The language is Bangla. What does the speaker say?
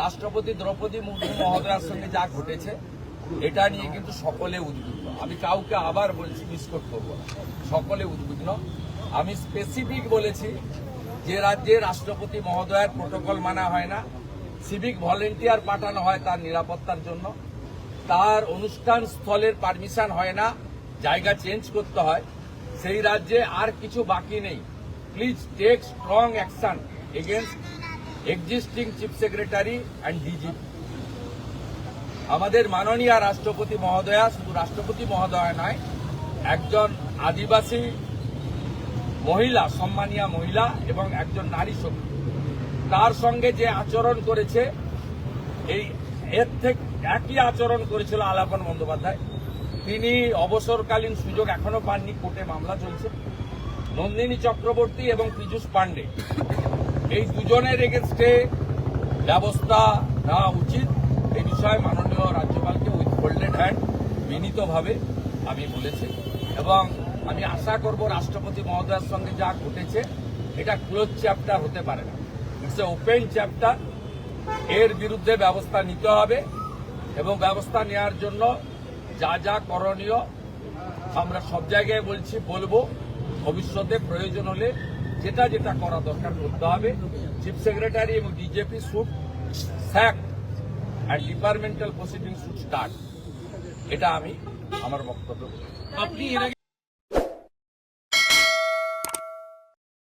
রাষ্ট্রপতি দ্রৌপদী মুর্মু মহোদয়ার সঙ্গে যা ঘটেছে এটা নিয়ে কিন্তু সকলে উদ্বিগ্ন। আমি কাউকে আবার বলছি, মিসকোট করব না, সকলে উদ্বিগ্ন। আমি স্পেসিফিক বলেছি যে রাজ্যে রাষ্ট্রপতি মহোদয়ের প্রোটোকল মানা হয় না, সিভিক ভলেন্টিয়ার পাঠানো হয় তার নিরাপত্তার জন্য, তার অনুষ্ঠান স্থলের পারমিশন হয় না, জায়গা চেঞ্জ করতে হয়, সেই রাজ্যে আর কিছু বাকি নেই। Please take strong action against existing chief secretary and DGP. আমাদের মাননীয় রাষ্ট্রপতি মহোদয়া শুধু রাষ্ট্রপতি মহোদয়া নয়, একজন আদিবাসী মহিলা, সম্মানীয় মহিলা এবং একজন নারী শক্তি, তার সঙ্গে যে আচরণ করেছে এর থেকে একই আচরণ করেছিল আলাপন বন্দ্যোপাধ্যায়। তিনি অবসরকালীন সুযোগ এখনো পাননি, কোর্টে মামলা চলছে। নন্দিনী চক্রবর্তী এবং পীযূষ পান্ডে, এই দুজনের এগেনস্টে ব্যবস্থা নেওয়া উচিত। এই বিষয়ে মাননীয় রাজ্যপালকে উইথ ফোল্ডেড হ্যান্ড বিনীতভাবে আমি বলেছি এবং আমি আশা করব রাষ্ট্রপতি মহোদয়ের সঙ্গে যা ঘটেছে এটা ক্লোজ চ্যাপ্টার হতে পারে না, ইটস এ ওপেন চ্যাপ্টার। এর বিরুদ্ধে ব্যবস্থা নিতে হবে এবং ব্যবস্থা নেওয়ার জন্য যা যা করণীয় আমরা সব জায়গায় বলবো। ভবিষ্যতে প্রয়োজন হলে যেটা যেটা করা দরকার করতে হবে। চিফ সেক্রেটারি এবং DGP should sack and departmental proceeding should start. এটা আমি আমার বক্তব্য। আপনি এর আগে